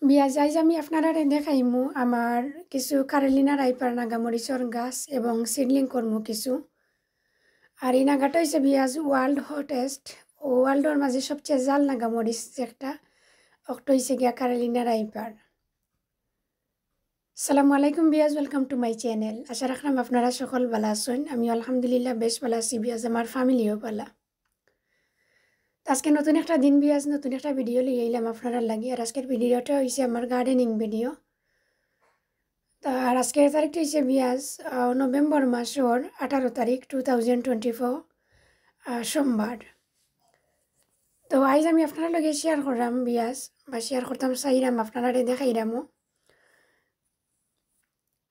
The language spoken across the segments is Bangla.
বিয়াজাইজ আমি আপনারা দেখাইমু আমার কিছু কারেলিনা রাইপার নাগামরিচর গাছ এবং সিডলিং করমু কিছু। আর এই নাগাটা হয়েছে বিয়াজ ওয়ার্ল্ড হটেস্ট ও ওয়ার্ল্ডর মাঝে সবচেয়ে জাল নাগামরিচ একটা অক্টো হয়েছে গিয়া কারেলিনা রাইপার। সালামু আলাইকুম বিয়াজ, ওয়েলকাম টু মাই চ্যানেল। আশা রাখলাম আপনারা সকল ভালো আছেন। আমি আলহামদুলিল্লাহ বেশ ভালো আছি বিয়াজ, আমার ফ্যামিলিও ভালো। আজকে নতুন একটা দিন বিয়াজ, নতুন একটা ভিডিও লিয়ে এলাম আপনারা লাগি। আর আজকের ভিডিওটা হয়েছে আমার গার্ডেনিং ভিডিও। আর আজকের তারিখটা হয়েছে বিয়াজ নভেম্বর মাসের 18 তারিখ 2024 সোমবার। তো আজ আমি আপনার লগে শেয়ার করলাম বিয়াজ বা শেয়ার করতাম চাইরাম আপনারা দেখাইরামও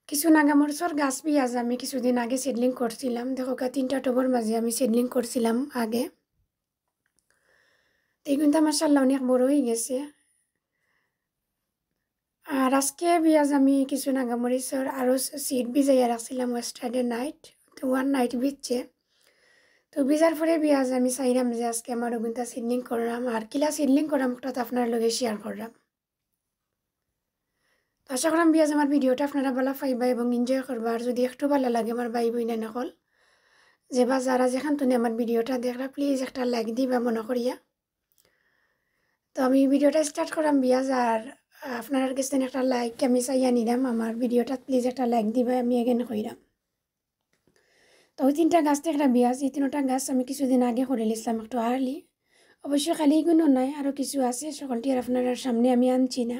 কিছু নাগামরিচর গাছ বিয়াজ আমি কিছুদিন আগে সিডলিং করছিলাম। দেখো 3টা টবের মাঝে আমি সিডলিং করছিলাম আগে। এই কিন্তু মাশাআল্লাহ অনেক বড় হয়ে গেছে। আর আজকে বিয়াজ আমি কিছু নাগামরিচর আরও সিড ভিজাইয়া রাখছিলাম ওয়েস্টার্ডে নাইট, তো 1 নাইট ভিজছে। তো ভিজার পরে বিয়াজ আমি চাইলাম যে আজকে আমার ওগুনটা সিডলিং করলাম আর কিলা সিডলিং করাম ওটা তো আপনার লগে শেয়ার করলাম। তো আশা করাম বিয়াজ আমার ভিডিওটা আপনারা ভালো পাইবা এবং এনজয় করবা। আর যদি একটু ভালো লাগে আমার ভাই বোন নকল যে বা যারা যেখান তুমি আমার ভিডিওটা দেখলা প্লিজ একটা লাইক দিবা মনে করিয়া। তো আমি ভিডিওটা স্টার্ট করাম বিয়াজ। আর আপনার কাছে একটা লাইক আমি চাইয়া নিলাম আমার ভিডিওটা, প্লিজ একটা লাইক দিবা আমি এগেন কইরাম। তো ওই 3টা গাছ থেকে বিয়াজ, এই 3টা গাছ আমি কিছুদিন আগে করে নিয়েছিলাম একটু আর্লি। অবশ্যই খালি এগুলো নয়, আরও কিছু আছে, সকলটি আর আপনার সামনে আমি আনছি না।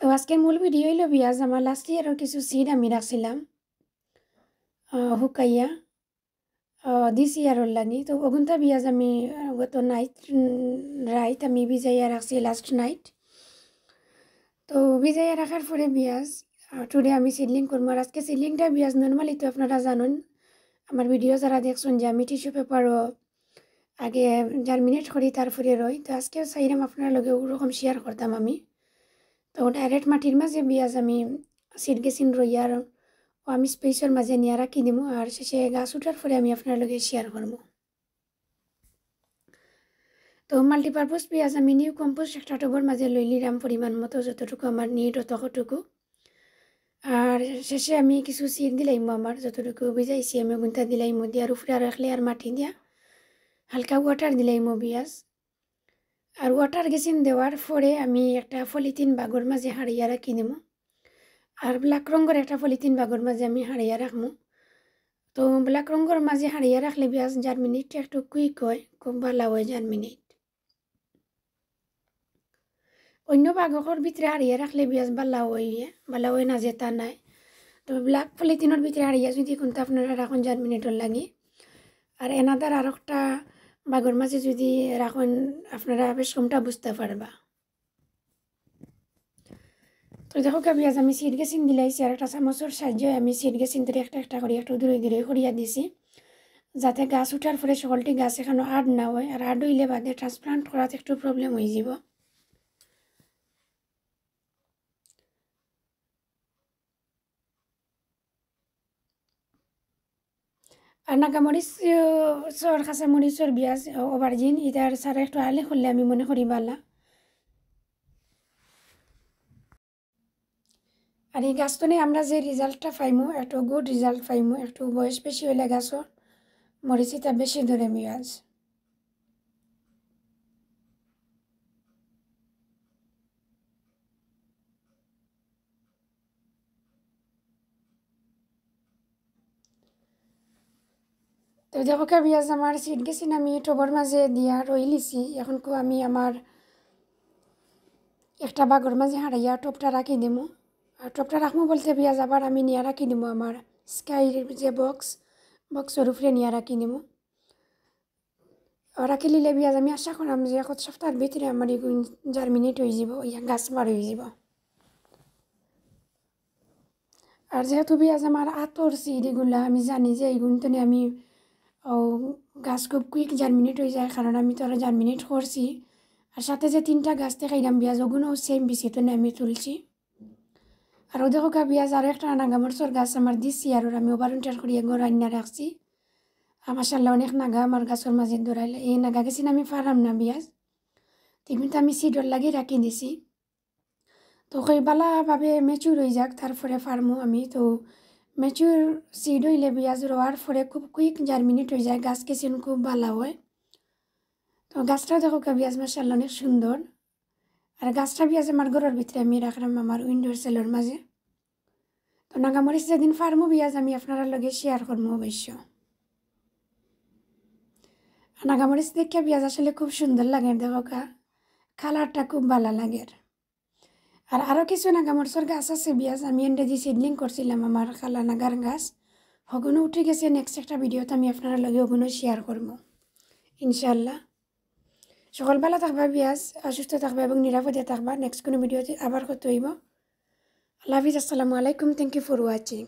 তো আজকের মূল ভিডিও হইল বিয়াজ আমার লাস্ট ইয়ারের কিছু সিড আমি রাখছিলাম হুকাইয়া দিস ইয়ারের লাগি। তো ওগুনটা বিয়াজ আমি গত রাইট আমি ভিজাইয়া রাখছি লাস্ট নাইট। তো ভিজাইয়া রাখার পরে বিয়াজ টুডে আমি সিডলিং করবো। আর আজকে সিডলিংটা বিয়াজ নর্মালি তো আপনারা জানুন আমার ভিডিও যারা দেখছেন যে আমি টিস্যু পেপারও আগে জার্মিনেট করি তারপরে রই। তো আজকেও চাইলাম আপনার লগে ওরকম শেয়ার করতাম আমি। তো ডাইরেক্ট মাটির মাঝে বিয়াজ আমি সিড গেছিন রইয়ার ও আমি স্পেসের মাঝে নিয়ে রাখি দিব। আর শেষে গাছ উঠার পরে আমি আপনার লগে শেয়ার করবো। তো মাল্টিপারপাস পেঁয়াজ আমি নিউ কম্পোস্ট একটা টবের মাঝে লই নিলাম পরিমাণ মতো, যতটুকু আমার নিড ততটুকু। আর শেষে আমি কিছু সিড দিলাইমো, আমার যতটুকু ভিজাইছি আমি গুনটা দিলাইমো দিয়ে আর উপরে আর এক লেয়ার মাটি দিয়া হালকা ওয়াটার দিলাইমো বিয়াজ। আর ওয়াটার গেছিন দেওয়ার পরে আমি একটা পলিথিন বাগর মাঝে হারিয়া রাখি দেব। আর ব্ল্যাক রঙের একটা পলিথিন বাগর মাঝে আমি হারিয়া রাখবো। তো ব্ল্যাক রঙের মাঝে হারিয়া রাখলে বিয়াজ জার্মিনেটটা একটু কুইক হয়, খুব ভালো হয় জার্মিনেট। অন্য বাগর ভিতরে হারিয়ে রাখলে বিয়াজ ভালো হয় না যে তা নাই। তো ব্ল্যাক পলিথিনের ভিতরে হারিয়া যদি কোনটা আপনারা রাখুন জার্মিনেটর লাগি। আর এনাদার আর একটা বাগর মাঝে যদি রাখুন আপনারা বেশ কমটা বুঝতে পারবা। তো দেখো বিয়াজ আমি সিড গেছিন দিলাইছি আর একটা চামচের সাহায্যে আমি সিড গেছিন ধরে একটা একটা করি একটু দূরে দূরে করিয়া দিছি, যাতে গাছ উঠার পরে সকলটি গাছ এখানে আড না হয়। আর আড হইলে বাদে ট্রান্সপ্লান্ট করাতে একটু প্রবলেম হয়ে যাব। আর নাগামরিচ চর কাঁচামরিচর বিয়াজ ওভারজিন এটার সারা একটু আলে করলে আমি মনে করি বালা। আর এই গাছটনে আমরা যে রেজাল্টটা পাইমু একটু গুড রেজাল্ট পাইমু, একটু বয়স বেশি হইলে গাছর মরিচিটা বেশি ধরে বিয়াজ। তো দেখো বিয়াজ আমার সিট গেছিন আমি টবর মাঝে দিয়া রই লিছি। এখন আমি আমার একটা বাগর মাঝে হারাইয়া টপটা রাখি দিমু। আর টপটা রাখবো বলতে বিয়াজ আবার আমি নিয়ে রাখি দিমু আমার স্কাইর যে বক্সের উপরে নিয়ে রাখি দিমু। রাখি লিলে বিয়াজ আমি আশা করাম যে এক সপ্তাহের ভিতরে আমার এগুলো জার্মিনেট হয়ে যাব, গাছ বার হয়ে যাব। আর যেহেতু বিয়াজ আমার আতর সিড এগুলা আমি জানি যে এইগুলো তো আমি গাছ খুব কুইক জার্মিনেট হয়ে যায়, কারণ আমি তো আর জার্মিনেট করছি। আর সাথে যে 3টা গাছ দেখাইলাম বিয়াজ ওগুলো সেম বেশি তো আমি তুলছি। আর ও দেখো বিয়াজ আরও একটা নাগামরিচর গাছ আমার দিচ্ছি আর আমি ওভারন্টার করিয়া রান্না রাখছি। মাশাআল্লাহ অনেক নাগা আমার গাছের মাঝে ধরাইলে। এই নাগা গেছি আমি পারাম না বিয়াজ, কিন্তু আমি সিডর লাগিয়ে রাখি দিছি। তো বালাভাবে ম্যাচিউর হয়ে যাক তারপরে ফার্মো আমি। তো ম্যাচিউর সিড হইলে পেঁয়াজ রোয়ার পরে খুব কুইক জার্মিনেট হয়ে যায়, গাছ কিচেন খুব ভালো হয়। তো গাছটা দেখো পেঁয়াজ মাশাআল্লাহ অনেক সুন্দর। আর গাছটা পেঁয়াজ আমার ঘরের ভিতরে আমি রাখলাম আমার উইন্ডোর সেলের মাঝে। তো নাগামরিচ যেদিন ফার্মো পেঁয়াজ আমি আপনারা লগে শেয়ার করবো অবশ্য। নাগামরিচ দেখে পেঁয়াজ আসলে খুব সুন্দর লাগে, দেখো কালারটা খুব ভালো লাগে। আর আরও কিছু নাগামরিচের গাছ আছে পেঁয়াজ আমি এন্ডে যে সিডলিং করছিলাম আমার খালা নাগার গাছ, ওগুলো উঠে গেছে। নেক্সট একটা ভিডিওতে আমি আপনারা লগে ওগুলো শেয়ার করবো ইনশাল্লাহ। সকল ভালো থাকবা পেঁয়াজ, অসুস্থ থাকবা এবং নিরাপদে থাকবা। নেক্সট কোনো ভিডিওতে আবার কত হইব। আল্লাহ হাফিজ, আসসালামু আলাইকুম, থ্যাংক ইউ ফর ওয়াচিং।